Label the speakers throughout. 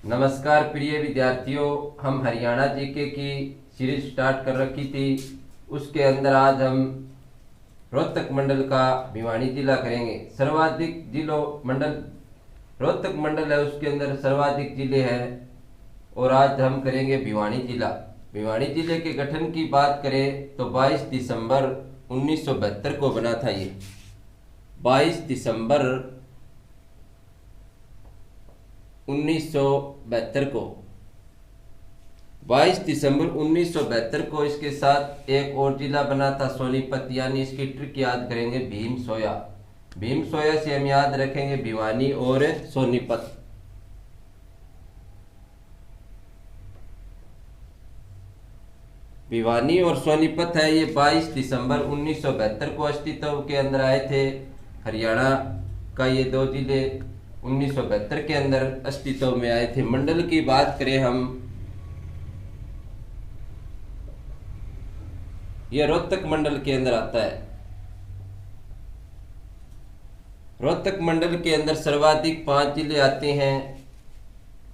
Speaker 1: नमस्कार प्रिय विद्यार्थियों, हम हरियाणा जीके की सीरीज स्टार्ट कर रखी थी। उसके अंदर आज हम रोहतक मंडल का भिवानी जिला करेंगे। सर्वाधिक जिलों मंडल रोहतक मंडल है, उसके अंदर सर्वाधिक जिले हैं और आज हम करेंगे भिवानी जिला। भिवानी जिले के गठन की बात करें तो 22 दिसंबर 1972 को बना था। ये 22 दिसंबर 1972 को 22 दिसंबर 1972 को इसके साथ एक और जिला बना था सोनीपत। यानी इसकी ट्रिक याद करेंगे भीम सोया। भीम सोया से हम याद रखेंगे भिवानी और सोनीपत। भिवानी और सोनीपत है, ये 22 दिसंबर 1972 को अस्तित्व के अंदर आए थे। हरियाणा का ये दो जिले 1972 के अंदर अस्तित्व में आए थे। मंडल की बात करें हम, यह रोहतक मंडल के अंदर आता है। रोहतक मंडल के अंदर सर्वाधिक 5 जिले आते हैं।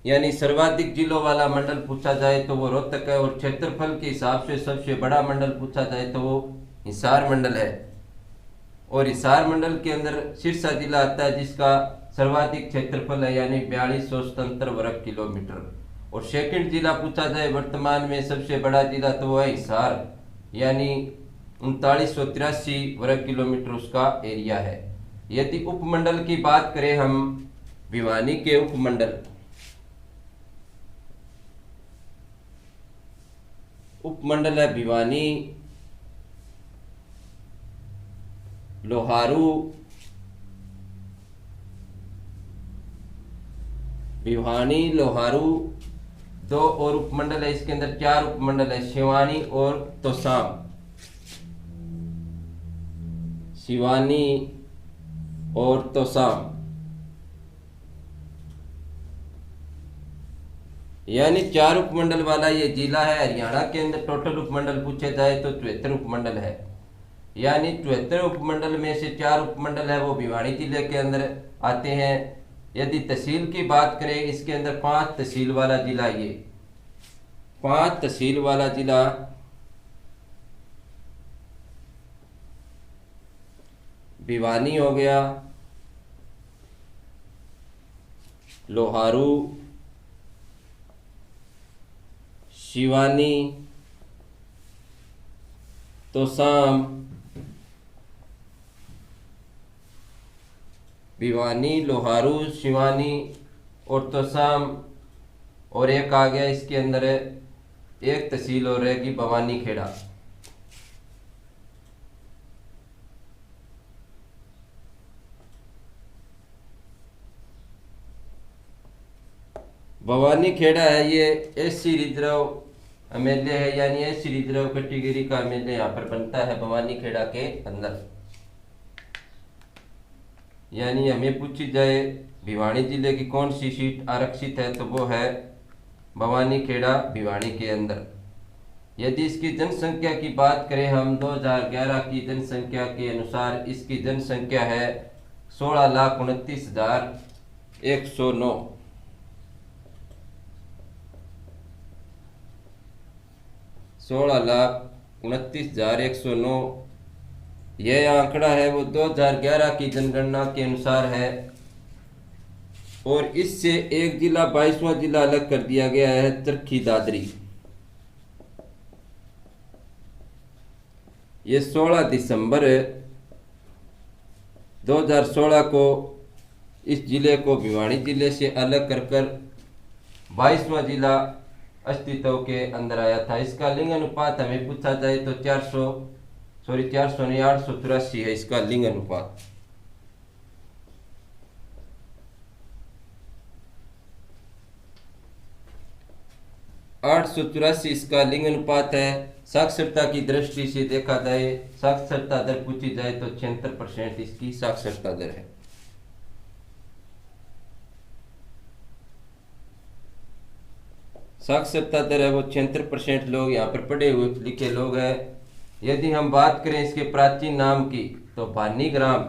Speaker 1: यानी सर्वाधिक जिलों वाला मंडल पूछा जाए तो वो रोहतक है, और क्षेत्रफल के हिसाब से सबसे बड़ा मंडल पूछा जाए तो वो हिसार मंडल है। और हिसार मंडल के अंदर सिरसा जिला आता है जिसका सर्वाधिक क्षेत्रफल है, यानी 4277 वर्ग किलोमीटर। और सेकंड जिला पूछा जाए वर्तमान में सबसे बड़ा जिला तो वो है हिसार, यानी 3983 वर्ग किलोमीटर उसका एरिया है। यदि उपमंडल की बात करें हम, भिवानी के उपमंडल है भिवानी, लोहारू, भिवानी लोहारू दो और उपमंडल है। इसके अंदर 4 उपमंडल है, शिवानी और तोसाम। शिवानी और तोसाम, यानी 4 उपमंडल वाला ये जिला है। हरियाणा के अंदर टोटल उपमंडल पूछे जाए तो 73 उपमंडल है। यानी 73 उपमंडल में से 4 उपमंडल है वो भिवानी जिले के अंदर आते हैं। यदि तहसील की बात करें, इसके अंदर 5 तहसील वाला जिला, ये 5 तहसील वाला जिला भिवानी हो गया, लोहारू, शिवानी, तोसाम, भिवानी, लोहारू, शिवानी और तोसाम। और एक आ गया इसके अंदर एक तहसील और रहेगी भवानी खेड़ा। भवानी खेड़ा है, ये एससी रिजर्व एमएलए है, यानी एससी रिजर्व कैटेगरी का एमएलए यहाँ पर बनता है भवानी खेड़ा के अंदर। यानी हमें पूछी जाए भिवानी जिले की कौन सी सीट आरक्षित है तो वो है भवानी खेड़ा भिवानी के अंदर। यदि इसकी जनसंख्या की बात करें हम, 2011 की जनसंख्या के अनुसार इसकी जनसंख्या है 16,29,109। 16,29,109 यह आंकड़ा है वो 2011 की जनगणना के अनुसार है। और इससे एक जिला 22वां जिला अलग कर दिया गया है, चरखी दादरी। ये 16 दिसंबर 2016 को इस जिले को भिवानी जिले से अलग कर 22वां जिला अस्तित्व के अंदर आया था। इसका लिंग अनुपात हमें पूछा जाए तो 400 नहीं 883 है इसका लिंग अनुपात। आठ सौ चौरासी इसका लिंग अनुपात है। साक्षरता की दृष्टि से देखा जाए, साक्षरता दर पूछी जाए तो 76% इसकी साक्षरता दर है। साक्षरता दर है वो 76% लोग यहाँ पर पढ़े हुए लिखे लोग हैं। यदि हम बात करें इसके प्राचीन नाम की तो भानीग्राम,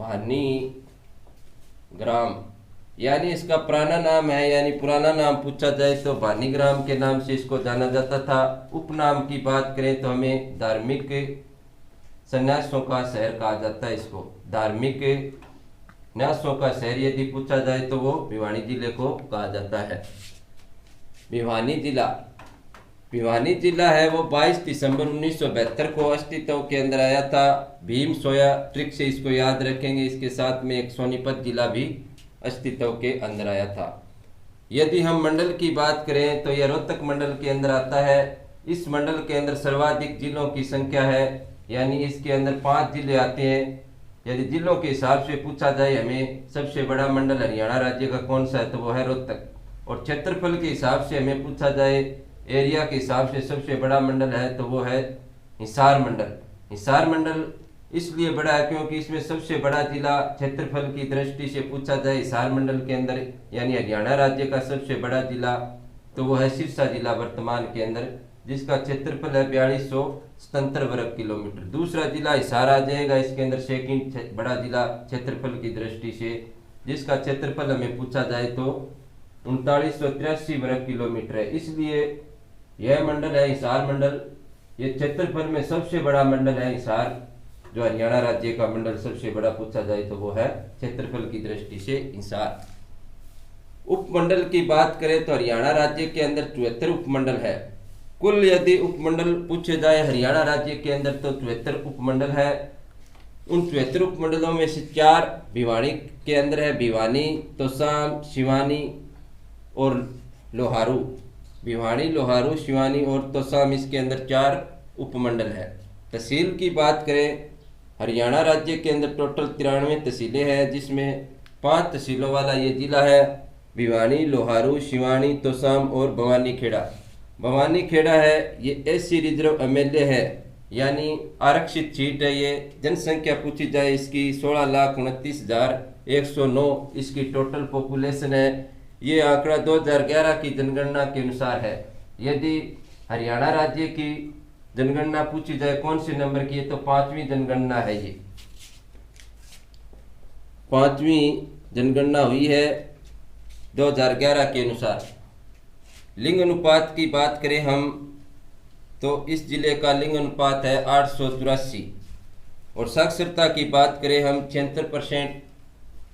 Speaker 1: भानी ग्राम, यानी इसका पुराना नाम है, यानी पुराना नाम पूछा जाए तो भानीग्राम के नाम से इसको जाना जाता था। उपनाम की बात करें तो हमें धार्मिक संन्यासों का शहर कहा जाता है। इसको धार्मिक न्यासों का शहर यदि पूछा जाए तो वो भिवानी जिले को कहा जाता है। भिवानी जिला, भिवानी जिला है वो 22 दिसंबर 1972 को अस्तित्व के अंदर आया था। भीम सोया ट्रिक से इसको याद रखेंगे। इसके साथ में एक सोनीपत जिला भी अस्तित्व के अंदर आया था। यदि हम मंडल की बात करें तो यह रोहतक मंडल के अंदर आता है। इस मंडल के अंदर सर्वाधिक जिलों की संख्या है, यानी इसके अंदर 5 जिले आते हैं। यदि जिलों के हिसाब से पूछा जाए हमें सबसे बड़ा मंडल हरियाणा राज्य का कौन सा है तो वो है रोहतक। और क्षेत्रफल के हिसाब से हमें पूछा जाए, एरिया के हिसाब से सबसे बड़ा मंडल है तो वो है हिसार मंडल। हिसार मंडल इसलिए बड़ा है क्योंकि इसमें सबसे बड़ा जिला क्षेत्रफल की दृष्टि से पूछा जाए हिसार मंडल के अंदर, यानी हरियाणा राज्य का सबसे बड़ा जिला तो वो है सिरसा जिला वर्तमान के अंदर, जिसका क्षेत्रफल है 4277 वर्ग किलोमीटर। दूसरा जिला हिसार आ जाएगा इसके अंदर, सेकंड बड़ा जिला क्षेत्रफल की दृष्टि से, जिसका क्षेत्रफल हमें पूछा जाए तो 3983 वर्ग किलोमीटर है। इसलिए यह मंडल है हिसार मंडल। ये क्षेत्रफल में सबसे बड़ा मंडल है हिसार, जो हरियाणा राज्य का मंडल सबसे बड़ा पूछा जाए तो वो है क्षेत्रफल की दृष्टि से हिसार। उपमंडल की बात करें तो हरियाणा राज्य के अंदर 74 उपमंडल है। कुल यदि उपमंडल पूछे जाए हरियाणा राज्य के अंदर तो 74 उपमंडल है। उन 74 उपमंडलों में से 4 भिवानी के अंदर है, भिवानी, तोशाम, शिवानी और लोहारू। भिवानी, लोहारू, शिवानी और तोशाम इसके अंदर 4 उपमंडल है। तहसील की बात करें, हरियाणा राज्य के अंदर टोटल 93 तहसीलें हैं, जिसमें 5 तहसीलों वाला ये जिला है। भिवानी, लोहारू, शिवानी, तोशाम और भवानी खेड़ा। भवानी खेड़ा है ये एससी रिजर्व एमएलए है, यानी आरक्षित सीट है। ये जनसंख्या पूछी जाए इसकी 16,29,109 इसकी टोटल पॉपुलेशन है। ये आंकड़ा 2011 की जनगणना के अनुसार है। यदि हरियाणा राज्य की जनगणना पूछी जाए कौन से नंबर की है तो 5वीं जनगणना है। ये 5वीं जनगणना हुई है 2011 के अनुसार। लिंग अनुपात की बात करें हम तो इस जिले का लिंग अनुपात है 884। और साक्षरता की बात करें हम 76%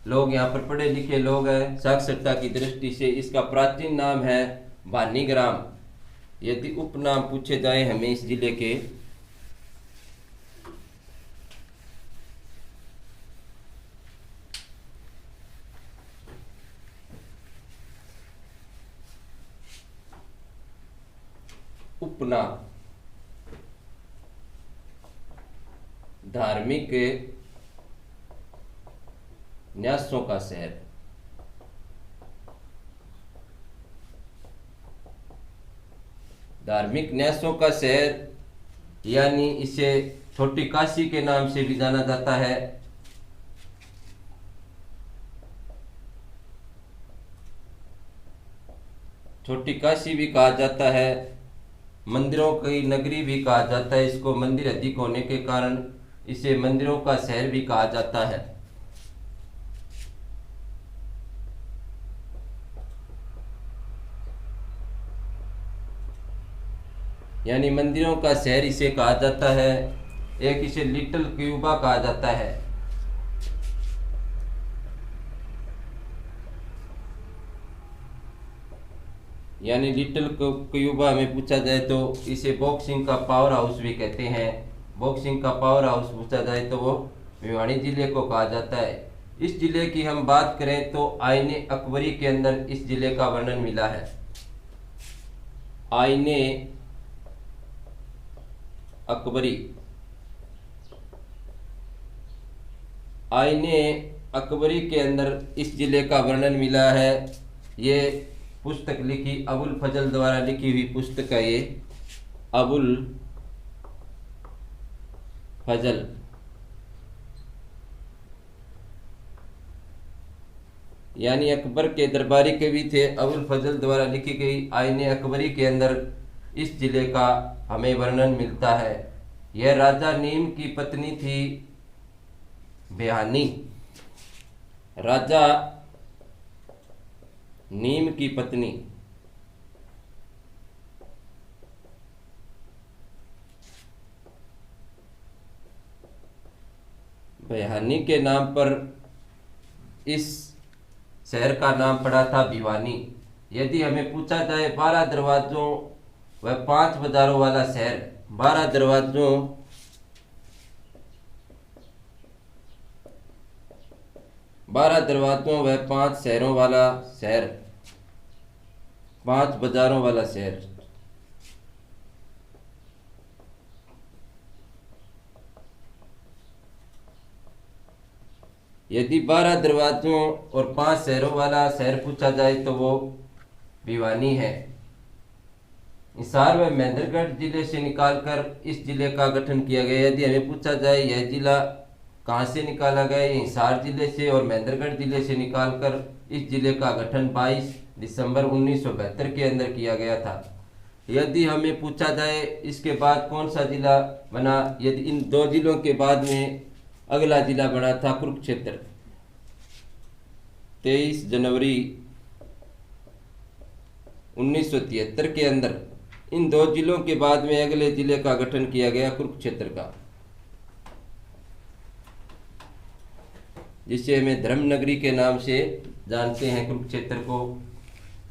Speaker 1: लोग यहाँ पर पढ़े लिखे लोग हैं साक्षरता की दृष्टि से। इसका प्राचीन नाम है भानीग्राम। यदि उपनाम पूछे जाए हमें इस जिले के उपनाम, धार्मिक न्यासों का शहर, धार्मिक न्यासों का शहर, यानी इसे छोटी काशी के नाम से भी जाना जाता है। छोटी काशी भी कहा जाता है, मंदिरों की नगरी भी कहा जाता है इसको। मंदिर अधिक होने के कारण इसे मंदिरों का शहर भी कहा जाता है। यानी मंदिरों का शहर इसे कहा जाता है। एक इसे लिटिल क्यूबा कहा जाता है। यानी लिटिल क्यूबा में पूछा जाए तो इसे बॉक्सिंग का पावर हाउस भी कहते हैं। बॉक्सिंग का पावर हाउस पूछा जाए तो वो भिवानी जिले को कहा जाता है। इस जिले की हम बात करें तो आईने अकबरी के अंदर इस जिले का वर्णन मिला है। आईने अकबरी, आईने अकबरी के अंदर इस जिले का वर्णन मिला है। ये पुस्तक लिखी अबुल फजल द्वारा लिखी हुई पुस्तक है ये, अबुल फजल। यानी अकबर के दरबारी कवि थे, अबुल फजल द्वारा लिखी गई आईने अकबरी के अंदर इस जिले का हमें वर्णन मिलता है। यह राजा नीम की पत्नी थी बेहानी। राजा नीम की पत्नी। भयानी के नाम पर इस शहर का नाम पड़ा था भिवानी। यदि हमें पूछा जाए 12 दरवाजों व 5 बाजारों वाला शहर, 12 दरवाजों व 5 शहरों वाला शहर, 5 बाजारों वाला शहर। यदि 12 दरवाजों और 5 शहरों वाला शहर पूछा जाए तो वो भिवानी है। हिसार व महेंद्रगढ़ जिले से निकालकर इस जिले का गठन किया गया। यदि हमें पूछा जाए यह जिला कहाँ से निकाला गया, ये हिसार जिले से और महेंद्रगढ़ जिले से निकालकर इस जिले का गठन 22 दिसंबर 1972 के अंदर किया गया था। यदि हमें पूछा जाए इसके बाद कौन सा जिला बना, यदि इन दो जिलों के बाद में अगला जिला बना था कुरुक्षेत्र। 23 जनवरी 1973 के अंदर इन दो जिलों के बाद में अगले जिले का गठन किया गया कुरुक्षेत्र का, जिसे हमें धर्म नगरी के नाम से जानते हैं कुरुक्षेत्र को।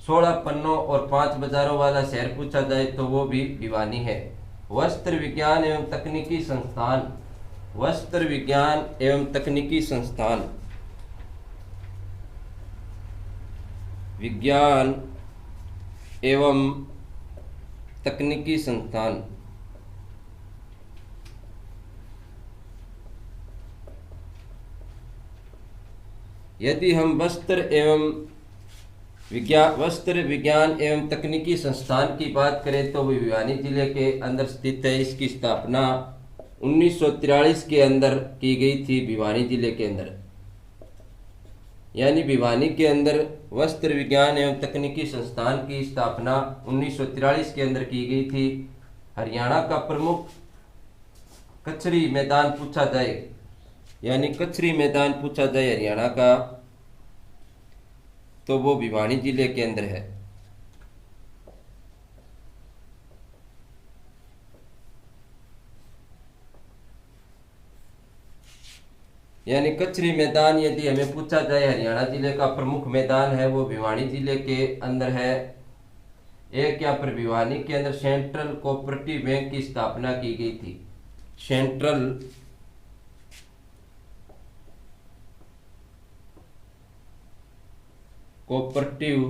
Speaker 1: 16 पन्नों और 5 बाजारों वाला शहर पूछा जाए तो वो भी भिवानी है। वस्त्र विज्ञान एवं तकनीकी संस्थान, वस्त्र विज्ञान एवं तकनीकी संस्थान, विज्ञान एवं तकनीकी संस्थान। यदि हम वस्त्र विज्ञान एवं तकनीकी संस्थान की बात करें तो वो भिवानी जिले के अंदर स्थित है। इसकी स्थापना 1943 के अंदर की गई थी भिवानी जिले के अंदर। यानी भिवानी के अंदर वस्त्र विज्ञान एवं तकनीकी संस्थान की स्थापना 1943 के अंदर की गई थी। हरियाणा का प्रमुख कचहरी मैदान पूछा जाए, यानी कचहरी मैदान पूछा जाए हरियाणा का, तो वो भिवानी जिले के अंदर है। यानी कचहरी मैदान यदि हमें पूछा जाए हरियाणा जिले का प्रमुख मैदान है, वो भिवानी जिले के अंदर है। एक यहाँ पर भिवानी के अंदर सेंट्रल कोऑपरेटिव बैंक की स्थापना की गई थी। सेंट्रल कोऑपरेटिव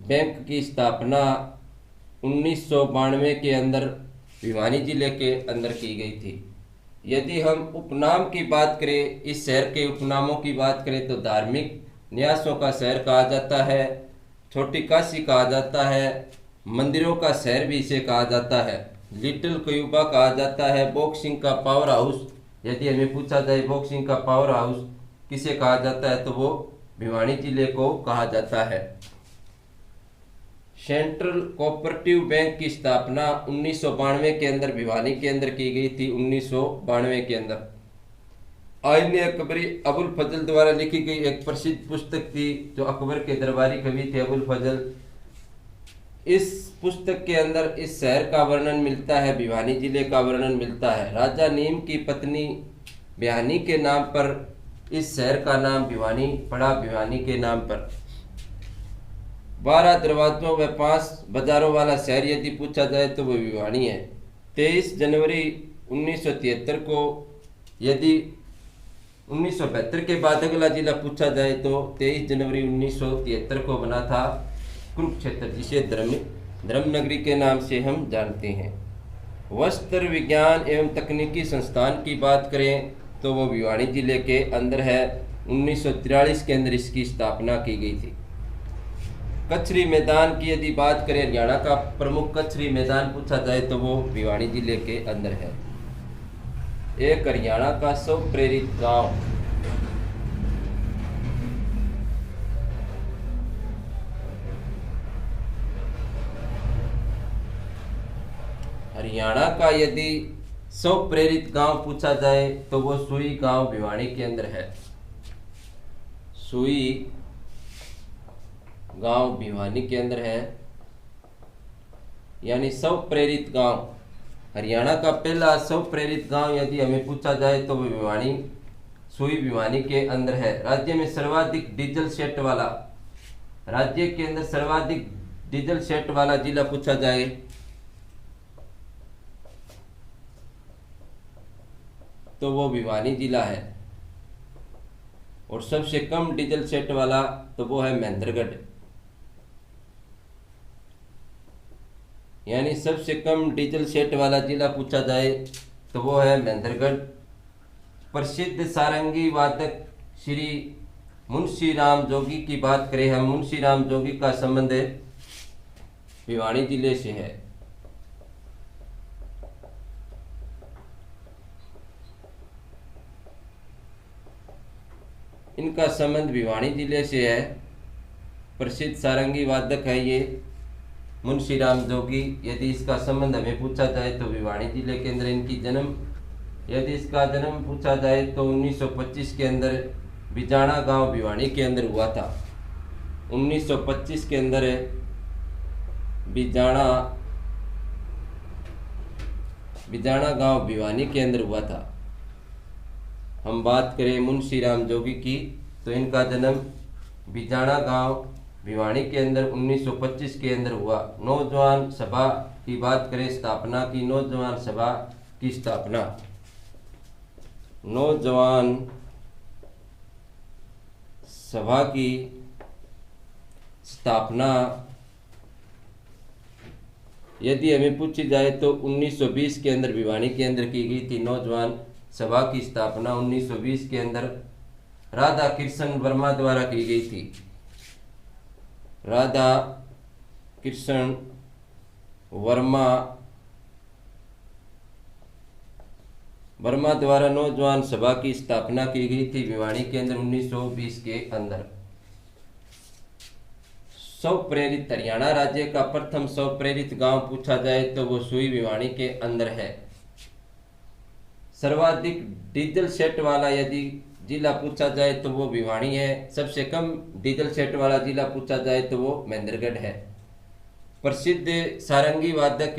Speaker 1: बैंक की स्थापना 1992 के अंदर भिवानी जिले के अंदर की गई थी। यदि हम उपनाम की बात करें, इस शहर के उपनामों की बात करें तो धार्मिक न्यासों का शहर कहा जाता है, छोटी काशी कहा जाता है, मंदिरों का शहर भी इसे कहा जाता है, लिटिल क्यूबा कहा जाता है, बॉक्सिंग का पावर हाउस। यदि हमें पूछा जाए बॉक्सिंग का पावर हाउस किसे कहा जाता है तो वो भिवानी जिले को कहा जाता है। सेंट्रल कोऑपरेटिव बैंक की स्थापना 1992 के अंदर भिवानी के अंदर की गई थी। 1992 के अंदर आईने अकबरी अबुल फजल द्वारा लिखी गई एक प्रसिद्ध पुस्तक थी, जो अकबर के दरबारी कवि थे अबुल फजल। इस पुस्तक के अंदर इस शहर का वर्णन मिलता है, भिवानी जिले का वर्णन मिलता है। राजा नीम की पत्नी भिवानी के नाम पर इस शहर का नाम भिवानी पड़ा, भिवानी के नाम पर। 12 दरवाजों व 5 बाजारों वाला शहर यदि पूछा जाए तो वो भिवानी है। 23 जनवरी 1973 को, यदि 1972 के बाद अगला जिला पूछा जाए तो 23 जनवरी 1973 को बना था कुरुक्षेत्र, जिसे धर्म नगरी के नाम से हम जानते हैं। वस्त्र विज्ञान एवं तकनीकी संस्थान की बात करें तो वो भिवानी जिले के अंदर है। 1943 के अंदर इसकी स्थापना की गई थी। कचहरी मैदान की यदि बात करें, हरियाणा का प्रमुख कचहरी मैदान पूछा जाए तो वो भिवानी जिले के अंदर है। एक हरियाणा का स्व प्रेरित गांव, हरियाणा का यदि स्व प्रेरित गांव पूछा जाए तो वो सुई गांव भिवानी के अंदर है। सुई गांव भिवानी के अंदर है। यानी स्व प्रेरित गांव, हरियाणा का पहला स्व प्रेरित गांव यदि हमें पूछा जाए तो वो भिवानी, सुई भिवानी के अंदर है। राज्य में सर्वाधिक डीजल सेट वाला, राज्य के अंदर सर्वाधिक डीजल सेट वाला जिला पूछा जाए तो वो भिवानी जिला है। और सबसे कम डीजल सेट वाला तो वो है महेंद्रगढ़। यानी सबसे कम डीजल सेट वाला जिला पूछा जाए तो वो है महेंद्रगढ़। प्रसिद्ध सारंगी वादक श्री मुंशी राम जोगी की बात करें हम, मुंशी राम जोगी का संबंध भिवानी जिले से है। इनका संबंध भिवानी जिले से है। प्रसिद्ध सारंगी वादक है ये मुंशी राम जोगी। यदि इसका संबंध हमें पूछा जाए तो भिवानी जिले के अंदर इनकी जन्म, यदि इसका जन्म पूछा जाए तो 1925 के अंदर बिजाना गांव भिवानी के अंदर हुआ था। 1925 के अंदर बिजाना गांव भिवानी के अंदर हुआ था। हम बात करें मुंशी राम जोगी की तो इनका जन्म बिजाना गांव भिवानी के अंदर 1925 के अंदर हुआ। नौजवान सभा की बात करें, स्थापना की, नौजवान सभा की स्थापना, नौजवान सभा की स्थापना यदि हमें पूछी जाए तो 1920 के अंदर भिवानी के अंदर की गई थी। नौजवान सभा की स्थापना 1920 के अंदर राधा कृष्ण वर्मा द्वारा की गई थी। राधा कृष्ण वर्मा द्वारा नौजवान सभा की स्थापना की गई थी भिवानी के अंदर 1920 के अंदर। स्व प्रेरित, हरियाणा राज्य का प्रथम स्व प्रेरित गांव पूछा जाए तो वो सुई भिवानी के अंदर है। सर्वाधिक डीजल सेट वाला यदि जिला पूछा जाए तो वो भिवानी है। सबसे कम डीजल सेट वाला जिला पूछा जाए तो वो महेंद्रगढ़ है। प्रसिद्ध सारंगी वादक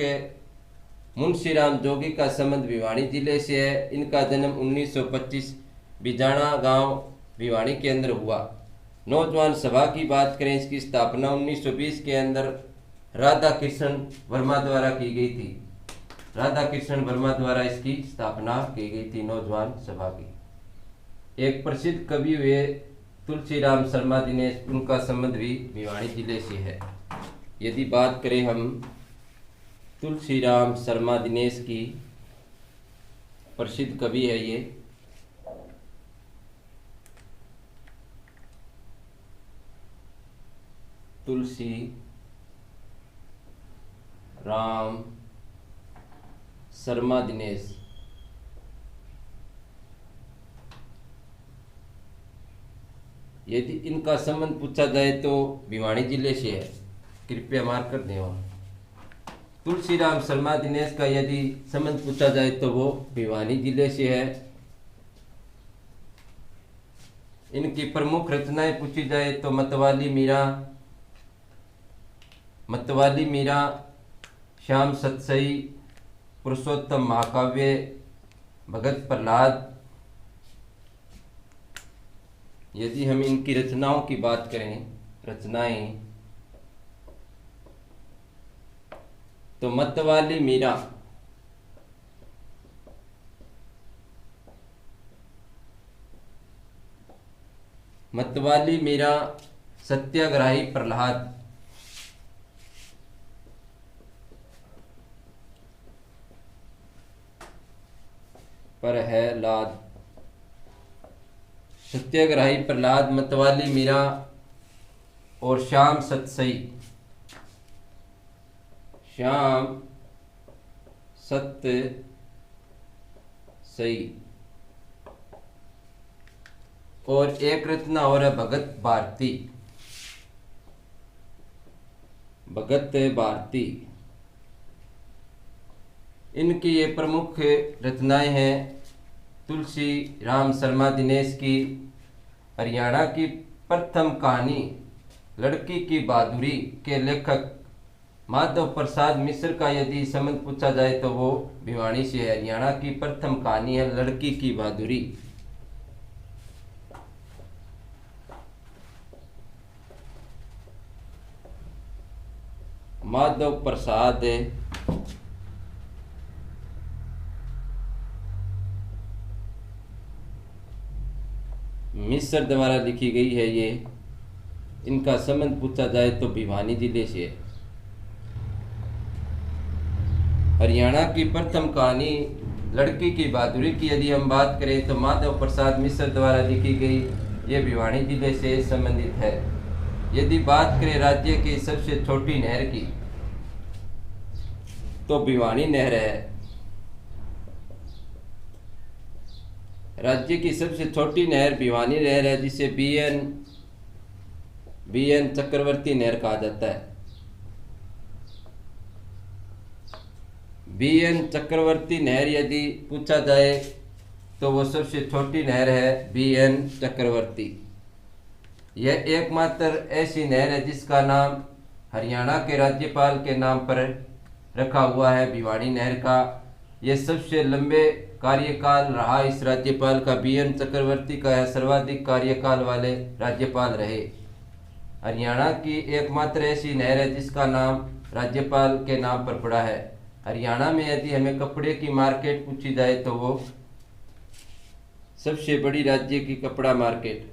Speaker 1: मुंशी राम जोगी का संबंध भिवानी जिले से है। इनका जन्म 1925 बिजाना गांव भिवानी के अंदर हुआ। नौजवान सभा की बात करें, इसकी स्थापना 1920 के अंदर राधा कृष्ण वर्मा द्वारा की गई थी। राधा कृष्ण वर्मा द्वारा इसकी स्थापना की गई थी नौजवान सभा की। एक प्रसिद्ध कवि हुए तुलसीराम शर्मा दिनेश, उनका संबंध भी भिवानी जिले से है। यदि बात करें हम तुलसीराम शर्मा दिनेश की, प्रसिद्ध कवि है ये। तुलसी राम शर्मा दिनेश, यदि इनका संबंध पूछा जाए तो भिवानी जिले से है। कृपया मार्क कर दें। वहाँ तुलसीराम शर्मा दिनेश का यदि संबंध पूछा जाए तो वो भिवानी जिले से है। इनकी प्रमुख रचनाएं पूछी जाए तो मतवाली मीरा, श्याम सतसई, पुरुषोत्तम महाकाव्य, भगत प्रहलाद। यदि हम इनकी रचनाओं की बात करें, रचनाएं, तो मतवाली मीरा, सत्याग्रही प्रहलाद, सत्याग्रही प्रहलाद, मतवाली मीरा और श्याम सतसई, और एक रचना और है भगत भारती। इनकी ये प्रमुख रचनाएं हैं तुलसी राम शर्मा दिनेश की हरियाणा की प्रथम कहानी लड़की की बहादुरी के लेखक माधव प्रसाद मिश्र का यदि संबंध पूछा जाए तो वो भिवानी से है। हरियाणा की प्रथम कहानी है लड़की की बहादुरी। माधव प्रसाद मिश्र द्वारा लिखी गई है ये। इनका संबंध पूछा जाए तो भिवानी जिले से है। हरियाणा की प्रथम कहानी लड़की की बहादुरी की यदि हम बात करें तो माधव प्रसाद मिश्र द्वारा लिखी गई ये भिवानी जिले से संबंधित है। यदि बात करें राज्य की सबसे छोटी नहर की तो भिवानी नहर है। राज्य की सबसे छोटी नहर भिवानी नहर है, जिसे बीएन चक्रवर्ती नहर कहा जाता है। बीएन चक्रवर्ती नहर यदि पूछा जाए तो वो सबसे छोटी नहर है बीएन चक्रवर्ती। यह एकमात्र ऐसी नहर है जिसका नाम हरियाणा के राज्यपाल के नाम पर रखा हुआ है। भिवानी नहर का यह सबसे लंबे कार्यकाल रहा इस राज्यपाल का। बीएन चक्रवर्ती का यह सर्वाधिक कार्यकाल वाले राज्यपाल रहे। हरियाणा की एकमात्र ऐसी नहर है जिसका नाम राज्यपाल के नाम पर पड़ा है। हरियाणा में यदि हमें कपड़े की मार्केट पूछी जाए तो वो सबसे बड़ी राज्य की कपड़ा मार्केट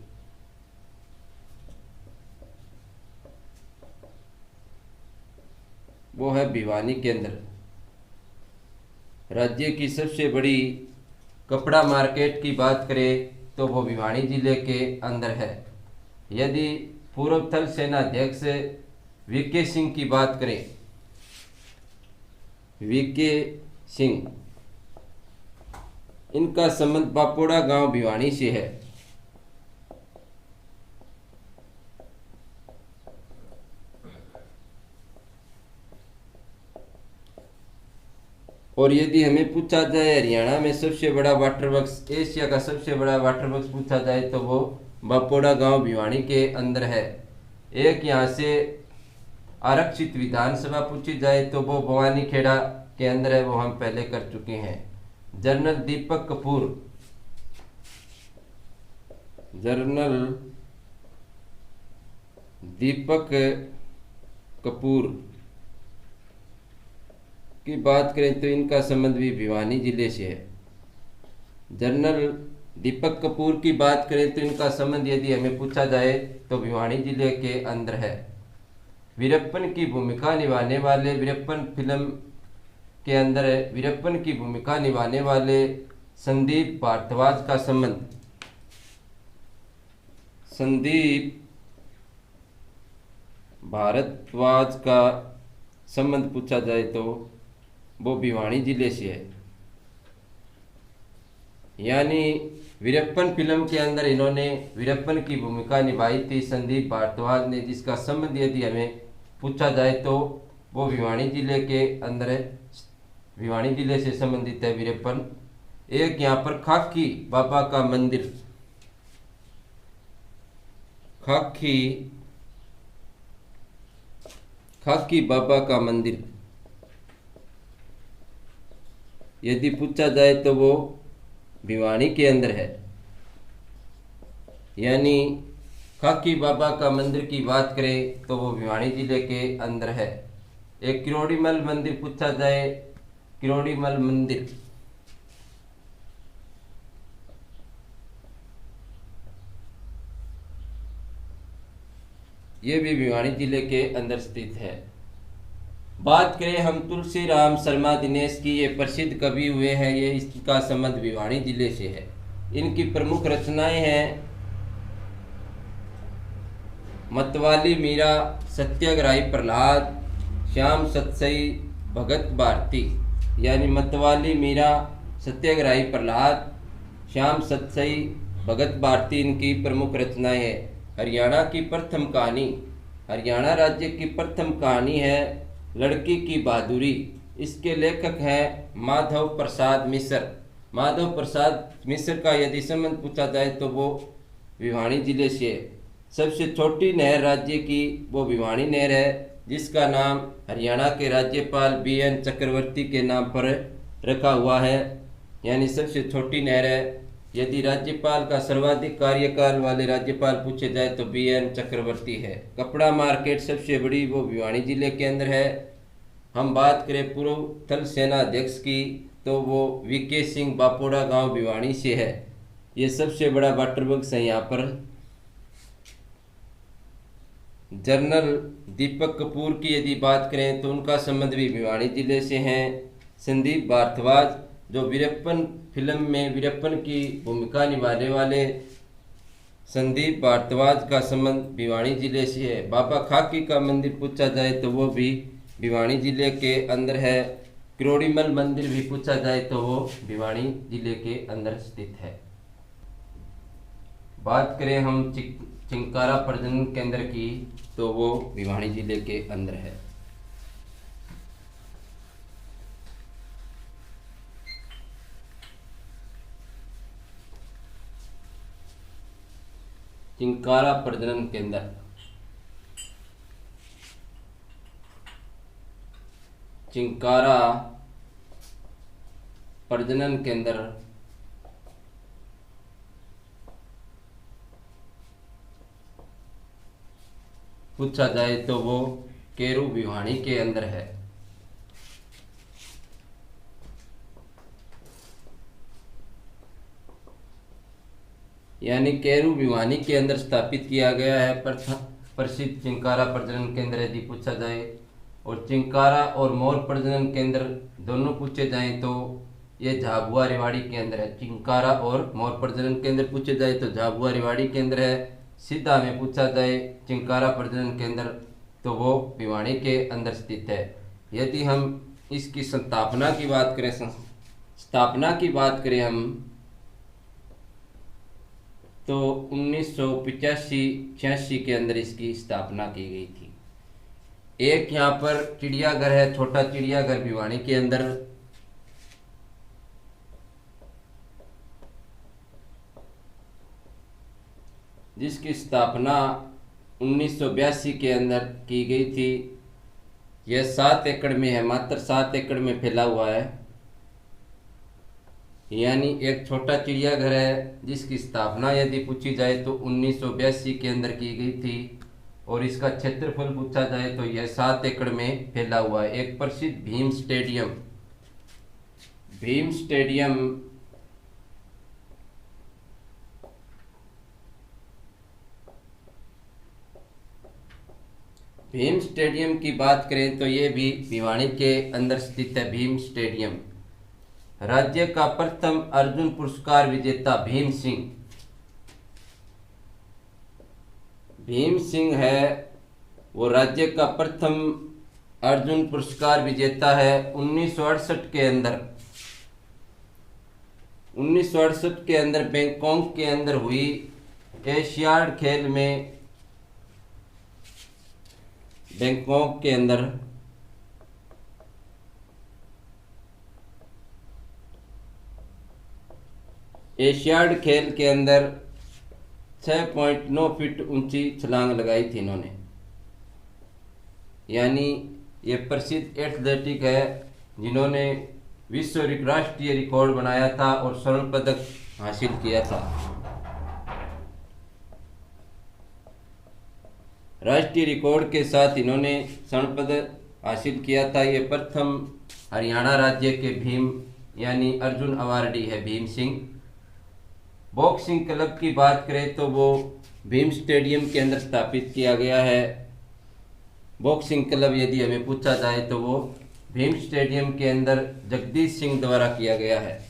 Speaker 1: वो है भिवानी के अंदर। राज्य की सबसे बड़ी कपड़ा मार्केट की बात करें तो वो भिवानी जिले के अंदर है। यदि पूर्व थल सेनाध्यक्ष वीके सिंह की बात करें, वीके सिंह, इनका संबंध बापोड़ा गांव भिवानी से है। और यदि हमें पूछा जाए हरियाणा में सबसे बड़ा वाटर वर्क्स, एशिया का सबसे बड़ा वाटर वर्क्स पूछा जाए तो वो बापोड़ा गांव भिवानी के अंदर है। एक यहाँ से आरक्षित विधानसभा पूछी जाए तो वो भवानी खेड़ा के अंदर है, वो हम पहले कर चुके हैं। जनरल दीपक कपूर की बात करें तो इनका संबंध भी भिवानी जिले से है। जनरल दीपक कपूर की बात करें तो इनका संबंध यदि हमें पूछा जाए तो भिवानी जिले के अंदर है। वीरप्पन की भूमिका निभाने वाले, वीरप्पन फिल्म के अंदर वीरप्पन की भूमिका निभाने वाले संदीप भारद्वाज का संबंध, संदीप भारद्वाज का संबंध पूछा जाए तो वो भिवानी जिले से है। यानी वीरप्पन फिल्म के अंदर इन्होंने वीरप्पन की भूमिका निभाई थी संदीप भारद्वाज ने, जिसका संबंध यदि हमें पूछा जाए तो वो भिवानी जिले के अंदर है, भिवानी जिले से संबंधित है वीरप्पन। एक यहाँ पर खाकी बाबा का मंदिर, खाकी बाबा का मंदिर यदि पूछा जाए तो वो भिवानी के अंदर है। यानी खाकी बाबा का मंदिर की बात करें तो वो भिवानी जिले के अंदर है। एक किरोड़ीमल मंदिर पूछा जाए, किरोड़ीमल मंदिर ये भी भिवानी जिले के अंदर स्थित है। बात करें हम तुलसी राम शर्मा दिनेश की, ये प्रसिद्ध कवि हुए हैं, ये इसका संबंध भिवानी जिले से है। इनकी प्रमुख रचनाएं हैं मतवाली मीरा, सत्याग्रही प्रहलाद, श्याम सतसई, भगत भारती। यानी मतवाली मीरा, सत्याग्रही प्रहलाद, श्याम सतसई, भगत भारती इनकी प्रमुख रचनाएं हैं। हरियाणा की प्रथम कहानी, हरियाणा राज्य की प्रथम कहानी है लड़की की बहादुरी। इसके लेखक हैं माधव प्रसाद मिश्र। माधव प्रसाद मिश्र का यदि संबंध पूछा जाए तो वो भिवानी जिले से है। सबसे छोटी नहर राज्य की वो भिवानी नहर है, जिसका नाम हरियाणा के राज्यपाल BN चक्रवर्ती के नाम पर रखा हुआ है, यानी सबसे छोटी नहर है। यदि राज्यपाल का सर्वाधिक कार्यकाल वाले राज्यपाल पूछे जाए तो BN चक्रवर्ती है। कपड़ा मार्केट सबसे बड़ी वो भिवानी जिले के अंदर है। हम बात करें पूर्व थल सेना अध्यक्ष की तो वो VK सिंह बापोड़ा गांव भिवानी से है। ये सबसे बड़ा वाटर वर्क्स है यहाँ पर। जनरल दीपक कपूर की यदि बात करें तो उनका संबंध भी भिवानी जिले से हैं। संदीप भारद्वाज जो वीरप्पन फिल्म में वीरप्पन की भूमिका निभाने वाले संदीप भारद्वाज का संबंध भिवानी जिले से है। बाबा खाकी का मंदिर पूछा जाए तो वो भी भिवानी जिले के अंदर है। किरोड़ीमल मंदिर भी पूछा जाए तो वो भिवानी जिले के अंदर स्थित है। बात करें हम चिंकारा प्रजनन केंद्र की तो वो भिवानी जिले के अंदर है। चिंकारा प्रजनन केंद्र चिंकारा प्रजनन केंद्र पूछा जाए तो वो केरू भिवानी के अंदर है। यानी केरू भिवानी के अंदर स्थापित किया गया है प्रसिद्ध चिंकारा प्रजनन केंद्र यदि पूछा जाए। और चिंकारा और मोर प्रजनन केंद्र दोनों पूछे जाएं तो ये झाबुआ रेवाड़ी के अंदर है। चिंकारा और मोर प्रजनन केंद्र पूछे जाए तो झाबुआ रेवाड़ी के अंदर है। सीधा में पूछा जाए चिंकारा प्रजनन केंद्र तो वो भिवानी के अंदर स्थित है। यदि हम इसकी स्थापना की बात करें हम तो 1985-86 के अंदर इसकी स्थापना की गई थी। एक यहाँ पर चिड़ियाघर है, छोटा चिड़ियाघर भिवानी के अंदर। जिसकी स्थापना 1982 के अंदर की गई थी। यह 7 एकड़ में है, मात्र 7 एकड़ में फैला हुआ है। यानी एक छोटा चिड़ियाघर है जिसकी स्थापना यदि पूछी जाए तो 1982 के अंदर की गई थी। और इसका क्षेत्रफल पूछा जाए तो यह 7 एकड़ में फैला हुआ है। एक प्रसिद्ध भीम स्टेडियम भीम स्टेडियम की बात करें तो ये भी भिवानी के अंदर स्थित है। भीम स्टेडियम राज्य का प्रथम अर्जुन पुरस्कार विजेता भीम सिंह है, वो राज्य का प्रथम अर्जुन पुरस्कार विजेता है। 1968 के अंदर बैंकॉक के अंदर हुई एशियाड खेल में बैंकॉक के अंदर एशियाड खेल के अंदर 6.9 फीट ऊंची छलांग लगाई थी इन्होंने। यानी ये प्रसिद्ध एथलेटिक है जिन्होंने विश्व राष्ट्रीय रिकॉर्ड बनाया था और स्वर्ण पदक हासिल किया था। राष्ट्रीय रिकॉर्ड के साथ इन्होंने स्वर्ण पदक हासिल किया था। ये प्रथम हरियाणा राज्य के भीम यानी अर्जुन अवार्डी है भीम सिंह। बॉक्सिंग क्लब की बात करें तो वो भीम स्टेडियम के अंदर स्थापित किया गया है। बॉक्सिंग क्लब यदि हमें पूछा जाए तो वो भीम स्टेडियम के अंदर जगदीश सिंह द्वारा किया गया है। –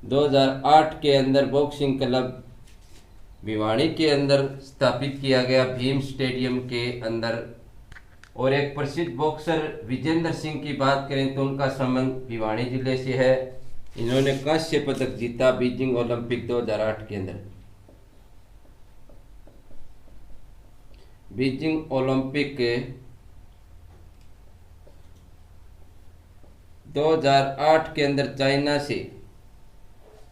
Speaker 1: 2008 के अंदर बॉक्सिंग क्लब भिवानी के अंदर स्थापित किया गया भीम स्टेडियम के अंदर। और एक प्रसिद्ध बॉक्सर विजेंद्र सिंह की बात करें तो उनका संबंध भिवानी जिले से है। इन्होंने कांस्य पदक जीता बीजिंग ओलंपिक 2008 के अंदर। बीजिंग ओलंपिक 2008 के अंदर चाइना से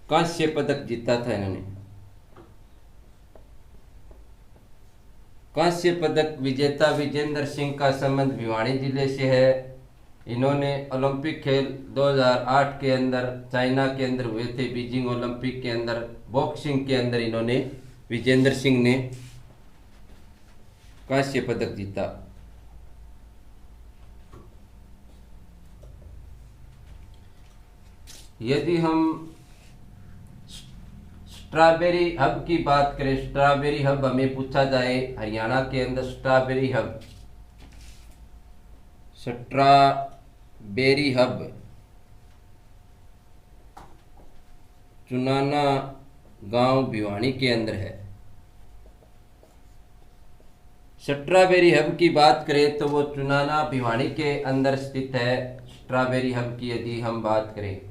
Speaker 1: कांस्य पदक जीता था इन्होंने। कांस्य पदक विजेता विजेंद्र सिंह का संबंध भिवानी जिले से है। इन्होंने ओलंपिक खेल 2008 के अंदर चाइना के अंदर हुए थे। बीजिंग ओलंपिक के अंदर बॉक्सिंग के अंदर इन्होंने विजेंद्र सिंह ने कांस्य पदक जीता। यदि हम स्ट्रॉबेरी हब की बात करें, स्ट्रॉबेरी हब हमें पूछा जाए हरियाणा के अंदर स्ट्रॉबेरी हब, स्ट्रॉबेरी हब चुनाना गांव भिवानी के अंदर है। स्ट्रॉबेरी हब की बात करें तो वो चुनाना भिवानी के अंदर स्थित है। स्ट्रॉबेरी हब की यदि हम बात करें,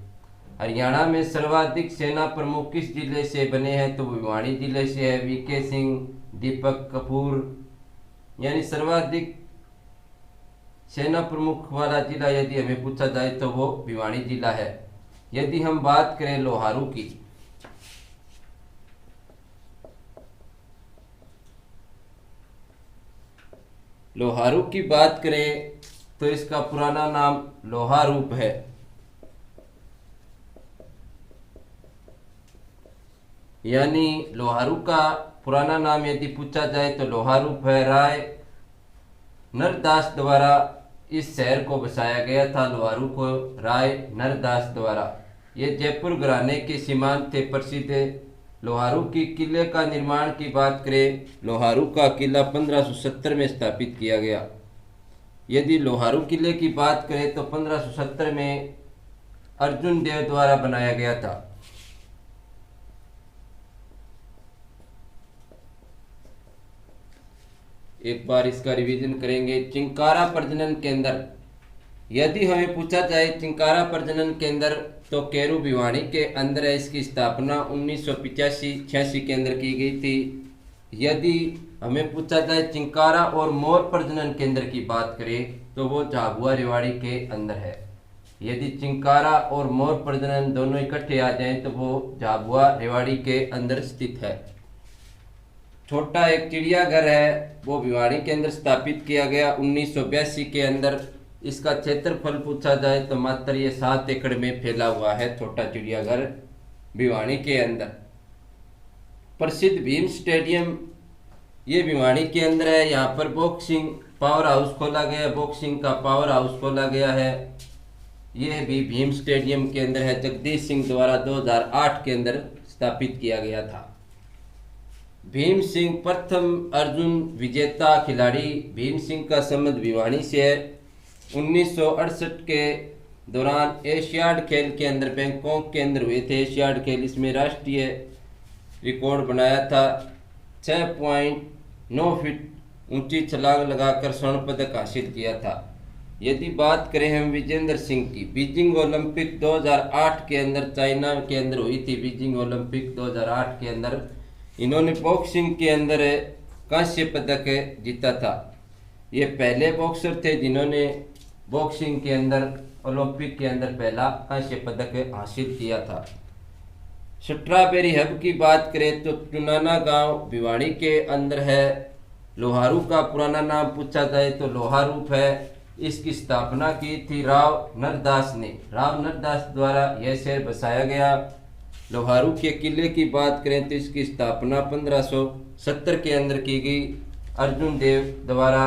Speaker 1: हरियाणा में सर्वाधिक सेना प्रमुख किस जिले से बने हैं तो भिवानी जिले से है। वीके सिंह, दीपक कपूर, यानी सर्वाधिक सेना प्रमुख वाला जिला यदि हमें पूछा जाए तो वो भिवानी जिला है। यदि हम बात करें लोहारू की, लोहारू की बात करें तो इसका पुराना नाम लोहारूप है। यानी लोहारू का पुराना नाम यदि पूछा जाए तो लोहारूप है। राय नरदास द्वारा इस शहर को बसाया गया था। लोहारू को राय नरदास द्वारा। ये जयपुर घराने के सीमांत थे प्रसिद्ध। लोहारू की किले का निर्माण की बात करें, लोहारू का किला 1570 में स्थापित किया गया। यदि लोहारू किले की बात करें तो 1570 में अर्जुन देव द्वारा बनाया गया था। एक बार इसका रिवीजन करेंगे। चिंकारा प्रजनन केंद्र, यदि हमें पूछा जाए चिंकारा प्रजनन केंद्र तो केरू भिवानी के अंदर है। इसकी स्थापना 1985-86 के अंदर की गई थी। यदि हमें पूछा जाए चिंकारा और मोर प्रजनन केंद्र की बात करें तो वो झाबुआ रेवाड़ी के अंदर है। यदि चिंकारा और मोर प्रजनन दोनों इकट्ठे आ जाएं तो वो झाबुआ रेवाड़ी के अंदर स्थित है। छोटा एक चिड़ियाघर है, वो भिवानी के अंदर स्थापित किया गया 1982 के अंदर। इसका क्षेत्रफल पूछा जाए तो मात्र ये 7 एकड़ में फैला हुआ है। छोटा चिड़ियाघर भिवानी के अंदर। प्रसिद्ध भीम स्टेडियम ये भिवानी के अंदर है। यहाँ पर बॉक्सिंग पावर हाउस खोला गया, बॉक्सिंग का पावर हाउस खोला गया है। यह भी भीम स्टेडियम के अंदर है। जगदीश सिंह द्वारा 2008 के अंदर स्थापित किया गया था। भीम सिंह प्रथम अर्जुन विजेता खिलाड़ी। भीम सिंह का संबंध भिवानी से है। 1968 के दौरान एशियाड खेल के अंदर बैंकॉक के अंदर हुए थे एशियाड खेल। इसमें राष्ट्रीय रिकॉर्ड बनाया था। 6.9 फीट ऊंची छलांग लगाकर स्वर्ण पदक हासिल किया था। यदि बात करें हम विजेंद्र सिंह की, बीजिंग ओलंपिक 2008 के अंदर चाइना के अंदर हुई थी। बीजिंग ओलंपिक 2008 के अंदर इन्होंने बॉक्सिंग के अंदर कांस्य पदक जीता था। ये पहले बॉक्सर थे जिन्होंने बॉक्सिंग के अंदर ओलंपिक के अंदर पहला कांस्य पदक हासिल किया था। स्ट्रॉबेरी हब की बात करें तो चुनाना गांव भिवानी के अंदर है। लोहारू का पुराना नाम पूछा जाए तो लोहारूप है। इसकी स्थापना की थी राव नरदास ने। राव नरदास द्वारा यह शहर बसाया गया। लोहारू के किले की बात करें तो इसकी स्थापना 1570 के अंदर की गई अर्जुन देव द्वारा।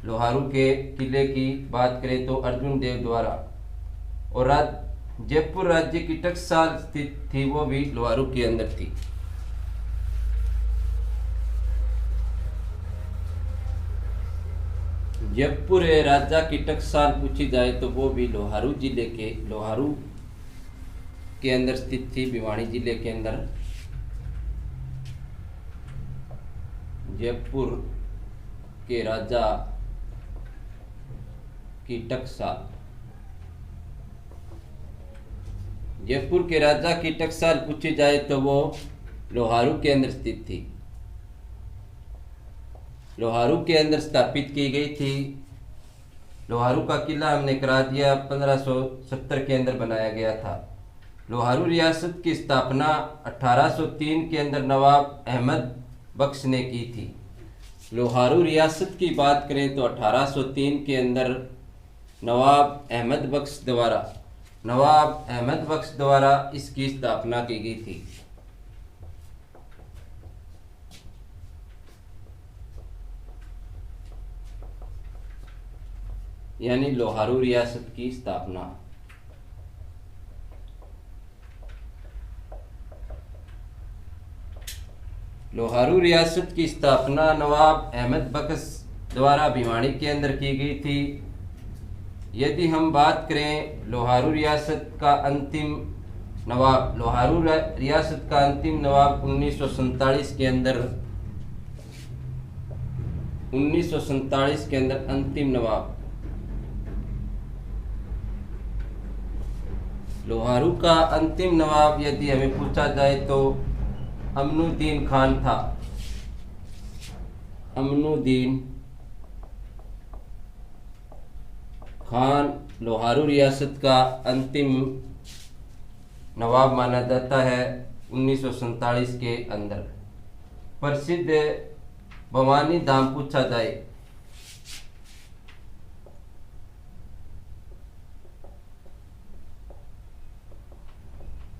Speaker 1: लोहारू के किले की बात करें तो अर्जुन देव द्वारा। और जयपुर राज्य की टकसाल स्थित थी, वो भी लोहारू के अंदर थी। जयपुर राजा की टकसाल पूछी जाए तो वो भी लोहारू जिले के लोहारू के अंदर स्थित थी, भिवानी जिले के अंदर। जयपुर के राजा की टकसाल, जयपुर के राजा की टकसाल पूछी जाए तो वो लोहारू के अंदर स्थित थी। लोहारू के अंदर स्थापित की गई थी। लोहारू का किला हमने करा दिया 1570 के अंदर बनाया गया था। लोहारू रियासत की स्थापना 1803 के अंदर नवाब अहमद बख्श ने की थी। लोहारू रियासत की बात करें तो 1803 के अंदर नवाब अहमद बख्श द्वारा इसकी स्थापना की गई थी। यानी लोहारू रियासत की स्थापना। लोहारू रियासत की स्थापना नवाब अहमद बख्श द्वारा भिवानी के अंदर की गई थी। यदि हम बात करें लोहारू रियासत का अंतिम नवाब 1947 के अंदर अंतिम नवाब लोहारू का अंतिम नवाब यदि हमें पूछा जाए तो अमनुद्दीन खान था। अमनुद्दीन खान लोहारू रियासत का अंतिम नवाब माना जाता है 1947 के अंदर। प्रसिद्ध भवानी धाम पूछा जाए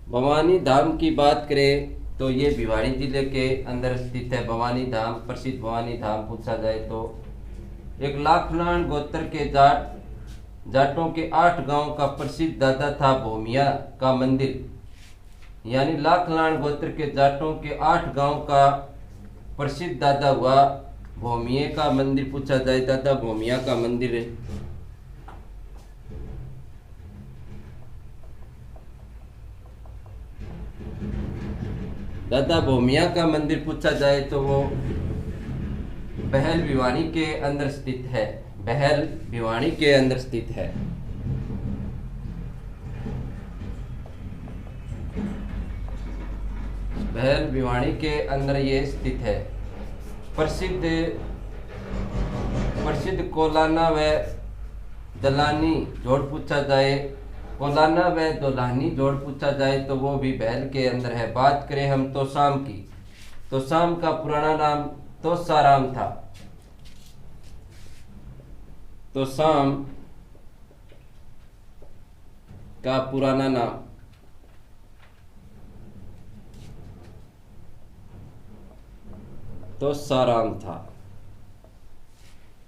Speaker 1: भवानी धाम की बात करें तो ये भिवानी जिले के अंदर स्थित है। भवानी धाम, प्रसिद्ध भवानी धाम पूछा जाए तो एक लाखलान गोत्र के जाटों के 8 गांव का प्रसिद्ध दादा था भोमिया का मंदिर। यानी लाखलान गोत्र के जाटों के 8 गांव का प्रसिद्ध दादा हुआ भोमिये का मंदिर पूछा जाए। दादा भोमिया का मंदिर है। दादा भोमिया का मंदिर पूछा जाए तो वो बहल भिवानी के अंदर स्थित है। बहल भिवानी के अंदर स्थित है। बहल भिवानी के अंदर ये स्थित है। प्रसिद्ध कोलाना व दलानी जोड़ पूछा जाए कोलाना व दोलानी जोड़ पूछा जाए तो वो भी बहल के अंदर है। बात करें हम तोसाम की, तोसाम का पुराना नाम तोसाराम था। तोसाम का पुराना नाम तोसाराम था।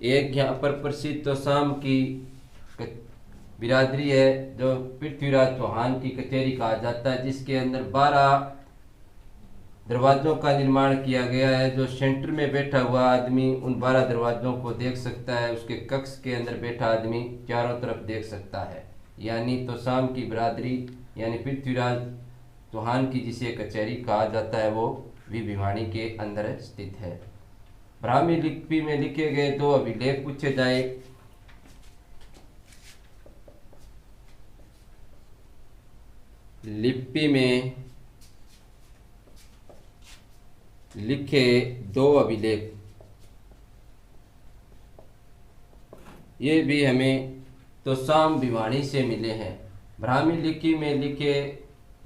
Speaker 1: एक यहाँ पर प्रसिद्ध तोसाम की बिरादरी है जो पृथ्वीराज चौहान की कचहरी कहा जाता है, जिसके अंदर 12 दरवाजों का निर्माण किया गया है। जो सेंटर में बैठा हुआ आदमी उन 12 दरवाजों को देख सकता है। उसके कक्ष के अंदर बैठा आदमी चारों तरफ देख सकता है। यानी तोसाम की बिरादरी यानी पृथ्वीराज चौहान की जिसे कचहरी कहा जाता है वो भी भिवानी के अंदर स्थित है। ब्राह्मी लिपि में लिखे गए 2 अभिलेख पूछे जाए। लिपि में लिखे 2 अभिलेख, ये भी हमें तोसाम भिवानी से मिले हैं। ब्राह्मी लिपि में लिखे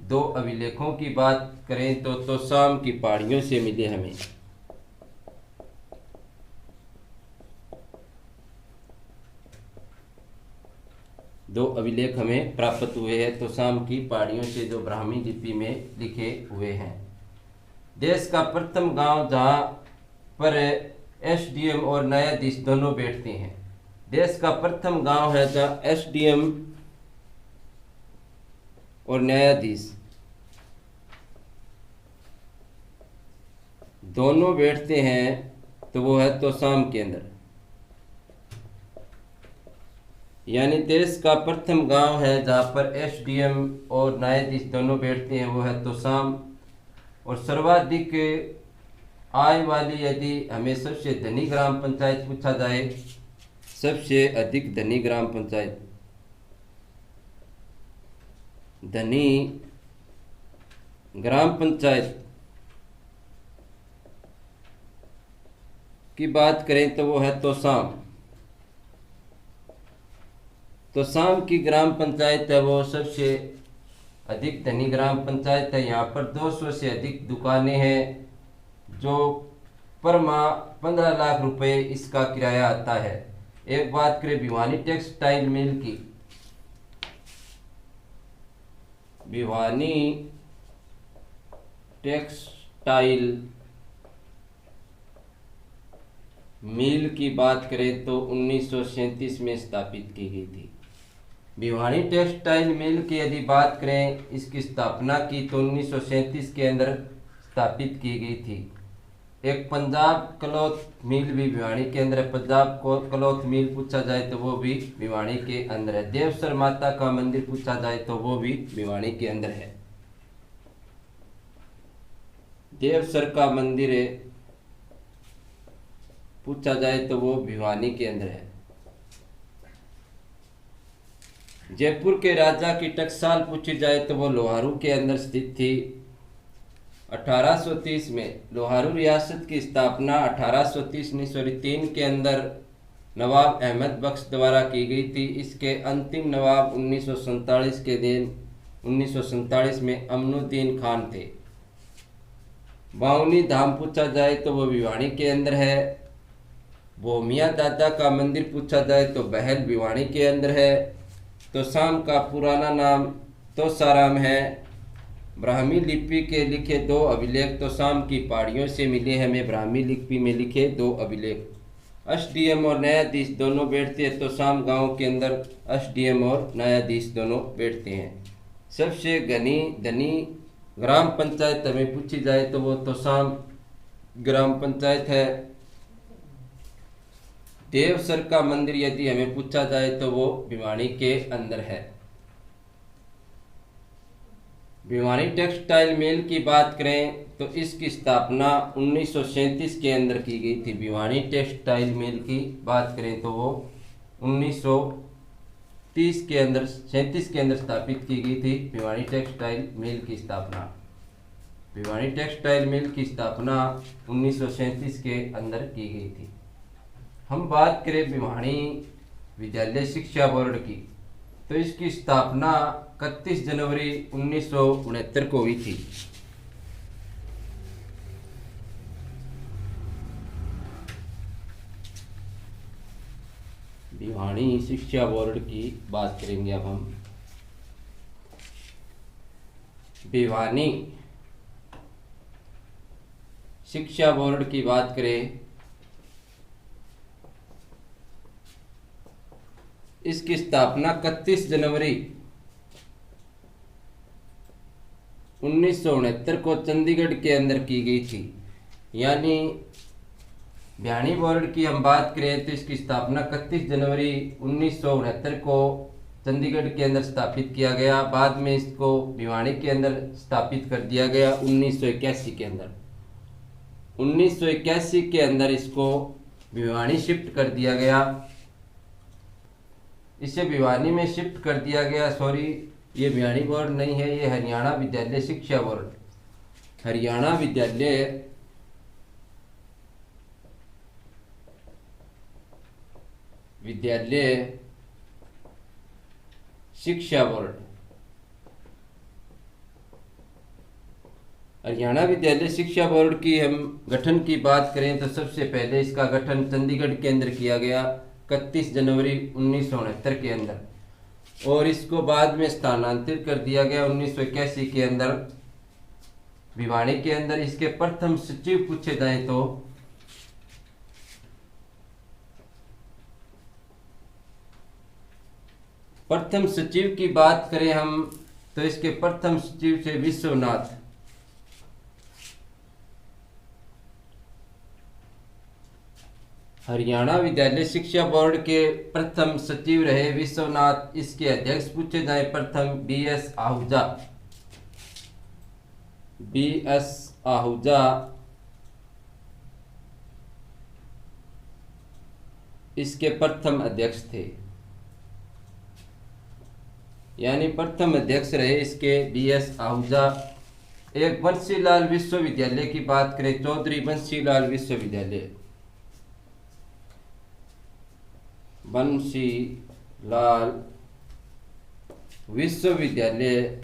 Speaker 1: 2 अभिलेखों की बात करें तो तोसाम की पहाड़ियों से मिले हमें। दो अभिलेख हमें प्राप्त हुए हैं तोसाम की पहाड़ियों से जो ब्राह्मी लिपि में लिखे हुए हैं। देश का प्रथम गांव जहां पर एसडीएम और न्यायाधीश दोनों बैठते हैं। देश का प्रथम गांव है जहां एसडीएम और न्यायाधीश दोनों बैठते हैं तो वो है तोसाम के अंदर। यानी देश का प्रथम गांव है जहां पर एसडीएम और न्यायाधीश दोनों बैठते हैं वो है तोसाम। और सर्वाधिक आय वाली यदि हमें सबसे धनी ग्राम पंचायत पूछा जाए, सबसे अधिक धनी ग्राम पंचायत, धनी ग्राम पंचायत की बात करें तो वो है तोसाम। तोसाम की ग्राम पंचायत है वो सबसे अधिक धनी ग्राम पंचायत है। यहाँ पर 200 से अधिक दुकानें हैं, जो पर माह 15 लाख रुपए इसका किराया आता है। एक बात करें भिवानी टेक्सटाइल मिल की। भिवानी टेक्सटाइल मिल की बात करें तो 1937 में स्थापित की गई थी। भिवानी टेक्सटाइल मिल की यदि बात करें इसकी स्थापना की तो 1937 के अंदर स्थापित की गई थी। एक पंजाब क्लॉथ मिल भी भिवानी के अंदर है। पंजाब क्लॉथ मिल पूछा जाए तो वो भी भिवानी के अंदर है। देवसर माता का मंदिर पूछा जाए तो वो भी भिवानी के अंदर है। देवसर का मंदिर है पूछा जाए तो वो भिवानी के अंदर है। जयपुर के राजा की टकसाल पूछी जाए तो वो लोहारू के अंदर स्थित थी। 1830 में लोहारू रियासत की स्थापना 1830 के अंदर नवाब अहमद बख्श द्वारा की गई थी। इसके अंतिम नवाब 1947 में अमनुद्दीन खान थे। बावनी धाम पूछा जाए तो वो भिवानी के अंदर है। भोमिया दादा का मंदिर पूछा जाए तो बहल भिवानी के अंदर है। तोसाम का पुराना नाम तोसाराम है। ब्राह्मी लिपि के लिखे 2 अभिलेख तोसाम की पहाड़ियों से मिले हैं। हमें ब्राह्मी लिपि में लिखे 2 अभिलेख। एसडीएम और न्यायाधीश दोनों बैठते हैं। तोसाम गांव के अंदर एसडीएम और न्यायाधीश दोनों बैठते हैं। सबसे धनी ग्राम पंचायत हमें पूछी जाए तो वो तोसाम ग्राम पंचायत है। देवसर का मंदिर यदि हमें पूछा जाए तो वो भिवानी के अंदर है। भिवानी टेक्सटाइल मिल की बात करें तो इसकी स्थापना 1937 के अंदर की गई थी। भिवानी टेक्सटाइल मिल की बात करें तो वो 1937 के अंदर स्थापित की गई थी। भिवानी टेक्सटाइल मिल की स्थापना 1937 के अंदर की गई थी। हम बात करें भिवानी विद्यालय शिक्षा बोर्ड की तो इसकी स्थापना 31 जनवरी 1969 को हुई थी। भिवानी शिक्षा बोर्ड की बात करेंगे अब हम। भिवानी शिक्षा बोर्ड की बात करें, इसकी स्थापना 31 जनवरी 1969 को चंडीगढ़ के अंदर की गई थी। यानी भिवानी बोर्ड की हम बात करें तो इसकी स्थापना 31 जनवरी 1969 को चंडीगढ़ के अंदर स्थापित किया गया। बाद में इसको भिवानी के अंदर स्थापित कर दिया गया 1981 के अंदर। 1981 के अंदर इसको भिवानी शिफ्ट कर दिया गया। इसे भिवानी में शिफ्ट कर दिया गया। सॉरी, ये भिवानी बोर्ड नहीं है, ये हरियाणा विद्यालय शिक्षा बोर्ड, हरियाणा विद्यालय शिक्षा बोर्ड। हरियाणा विद्यालय शिक्षा बोर्ड की हम गठन की बात करें तो सबसे पहले इसका गठन चंडीगढ़ के अंदर किया गया 31 जनवरी 1969 के अंदर, और इसको बाद में स्थानांतरित कर दिया गया 1981 के अंदर भिवानी के अंदर। इसके प्रथम सचिव पूछे जाए तो प्रथम सचिव की बात करें हम तो इसके प्रथम सचिव थे विश्वनाथ। हरियाणा विद्यालय शिक्षा बोर्ड के प्रथम सचिव रहे विश्वनाथ। इसके अध्यक्ष पूछे जाए प्रथम बीएस आहूजा इसके प्रथम अध्यक्ष थे। यानी प्रथम अध्यक्ष रहे इसके बीएस आहूजा। एक बंसीलाल विश्वविद्यालय की बात करें, चौधरी बंसीलाल विश्वविद्यालय, बंसी लाल विश्वविद्यालय,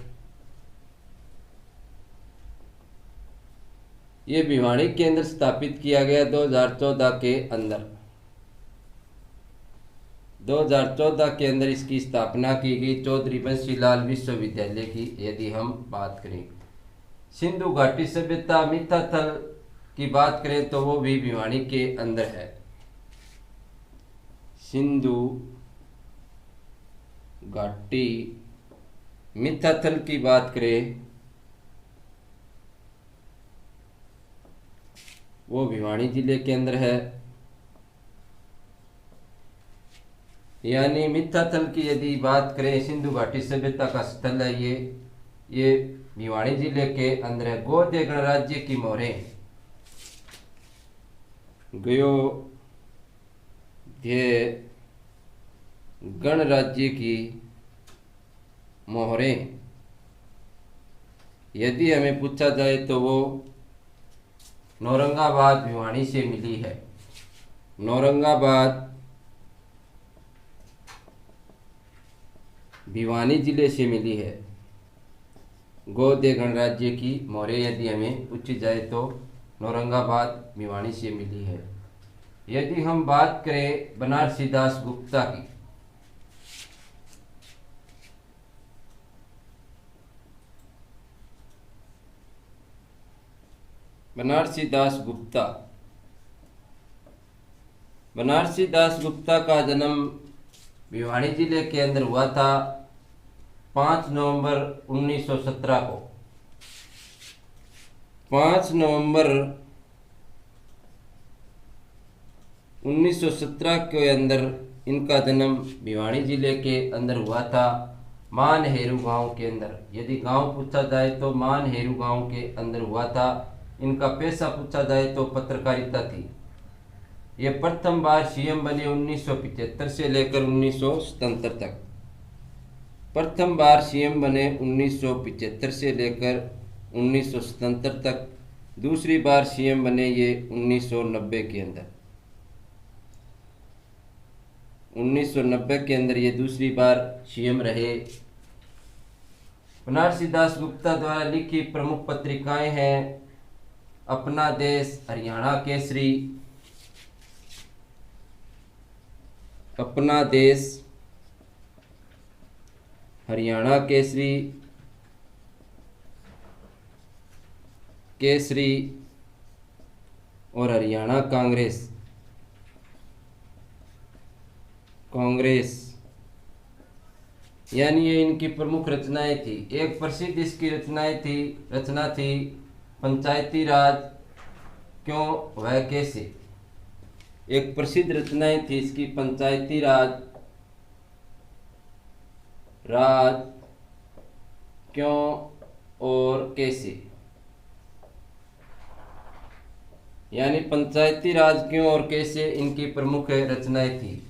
Speaker 1: ये भिवाड़ी के अंदर स्थापित किया गया 2014 के अंदर। 2014 के अंदर इसकी स्थापना की गई चौधरी बंसी लाल विश्वविद्यालय की। यदि हम बात करें सिंधु घाटी सभ्यता मिथाथल की बात करें तो वो भी भिवाड़ी के अंदर है। सिंधु घाटी मिथाथल की बात करें वो भिवाड़ी जिले के अंदर है। यानी मिथाथल की यदि बात करें, सिंधु घाटी सभ्यता का स्थल है ये भिवाड़ी जिले के अंदर है। गोध्य गणराज्य की मोहरें, गोध्य गणराज्य की मोहरें यदि हमें पूछा जाए तो वो नौरंगाबाद भिवाड़ी से मिली है। नौरंगाबाद भिवानी जिले से मिली है। गोध्य गणराज्य की मोहरें यदि हमें पूछी जाए तो नौरंगाबाद भिवानी से मिली है। यदि हम बात करें बनारसी दास गुप्ता की, बनारसी दास गुप्ता, बनारसी दास गुप्ता का जन्म भिवाड़ी जिले के अंदर हुआ था 5 नवंबर 1917 को। 5 नवंबर 1917 के अंदर इनका जन्म भिवाड़ी जिले के अंदर हुआ था, मानहेरू गांव के अंदर। यदि गांव पूछा जाए तो मानहेरू गांव के अंदर हुआ था। इनका पेशा पूछा जाए तो पत्रकारिता थी। ये प्रथम बार सीएम बने 1975 से लेकर 1977 तक। प्रथम बार सीएम बने 1975 से लेकर 1977 तक। दूसरी बार सीएम बने ये 1990 के अंदर। 1990 के अंदर ये दूसरी बार सीएम रहे। बनारसी दास गुप्ता द्वारा लिखी प्रमुख पत्रिकाएं हैं अपना देश, हरियाणा केसरी, अपना देश, हरियाणा केसरी, केसरी और हरियाणा कांग्रेस, कांग्रेस। यानी ये इनकी प्रमुख रचनाएं थी। एक प्रसिद्ध इसकी रचना थी पंचायती राज क्यों वह कैसे। एक प्रसिद्ध रचनाएं थी इसकी पंचायती राज क्यों और कैसे। यानी पंचायती राज क्यों और कैसे इनकी प्रमुख रचनाएं थी।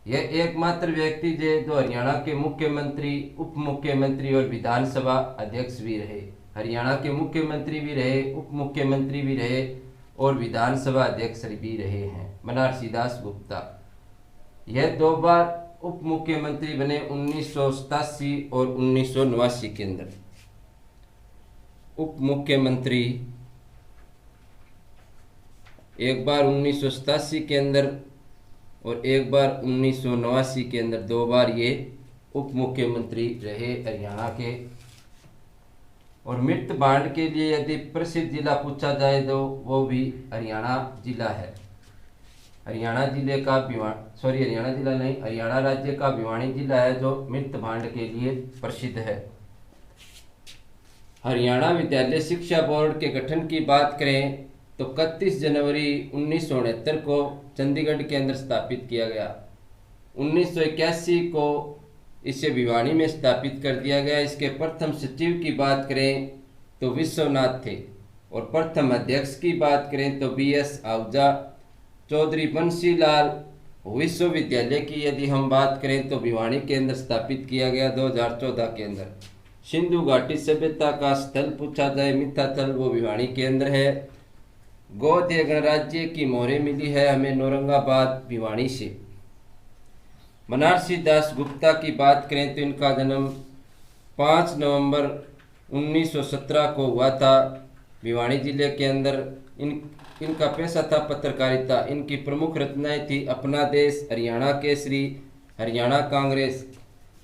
Speaker 1: यह एकमात्र व्यक्ति जो हरियाणा के मुख्यमंत्री, उप मुख्यमंत्री और विधानसभा अध्यक्ष भी रहे। हरियाणा के मुख्यमंत्री भी रहे, उप मुख्यमंत्री भी रहे और विधानसभा अध्यक्ष भी रहे हैं बनारसी दास गुप्ता। यह 2 बार उप मुख्यमंत्री बने 1987 और 1989 के अंदर। उप मुख्यमंत्री एक बार 1987 के अंदर और एक बार 1989 के अंदर। 2 बार ये उप मुख्यमंत्री रहे हरियाणा के। और मृत भांड के लिए यदि प्रसिद्ध जिला पूछा जाए तो वो भी हरियाणा जिला है। हरियाणा जिले का हरियाणा जिला नहीं, हरियाणा राज्य का भिवाड़ी जिला है जो मृत भांड के लिए प्रसिद्ध है। हरियाणा विद्यालय शिक्षा बोर्ड के गठन की बात करें तो 31 जनवरी 1969 को चंडीगढ़ के अंदर स्थापित किया गया। 1981 को इसे भिवाड़ी में स्थापित कर दिया गया। इसके प्रथम सचिव की बात करें तो विश्वनाथ थे और प्रथम अध्यक्ष की बात करें तो BS आहूजा। चौधरी बंसी लाल विश्वविद्यालय की यदि हम बात करें तो भिवाड़ी के अंदर स्थापित किया गया 2014 के अंदर। सिंधु घाटी सभ्यता का स्थल पूछा जाए मिथाथल, वो भिवाड़ी के अंदर है। गोध्य गणराज्य की मोहरें मिली है हमें नौरंगाबाद भिवाड़ी से। बनारसी दास गुप्ता की बात करें तो इनका जन्म 5 नवंबर 1917 को हुआ था भिवानी जिले के अंदर। इनका पेशा था पत्रकारिता। इनकी प्रमुख रचनाएं थी अपना देश, हरियाणा केसरी, हरियाणा कांग्रेस।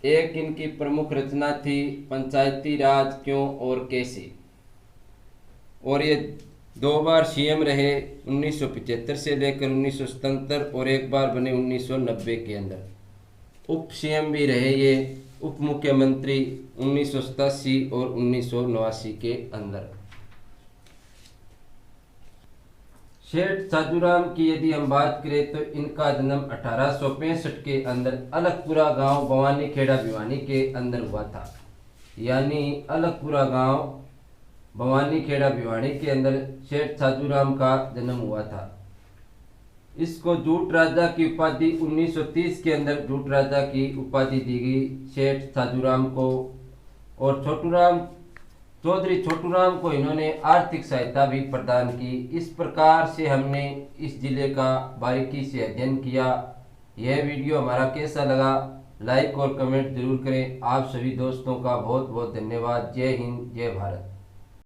Speaker 1: एक इनकी प्रमुख रचना थी पंचायती राज क्यों और कैसे। और ये 2 बार सीएम रहे 1975 से लेकर 1977 और एक बार बने 1990 के अंदर। उप सीएम भी रहे ये, उप मुख्यमंत्री 1987 और 1989 के अंदर। सेठ साजूराम की यदि हम बात करें तो इनका जन्म 1865 के अंदर अलगपुरा गांव भवानी खेड़ा भिवानी के अंदर हुआ था। यानी अलगपुरा गांव भवानी खेड़ा भिवानी के अंदर सेठ साजूराम का जन्म हुआ था। इसको जूट राजा की उपाधि 1930 के अंदर जूट राजा की उपाधि दी गई सेठ साजूराम को। और चौधरी छोटूराम को इन्होंने आर्थिक सहायता भी प्रदान की। इस प्रकार से हमने इस जिले का बारीकी से अध्ययन किया। यह वीडियो हमारा कैसा लगा लाइक और कमेंट जरूर करें। आप सभी दोस्तों का बहुत बहुत धन्यवाद। जय हिंद, जय भारत।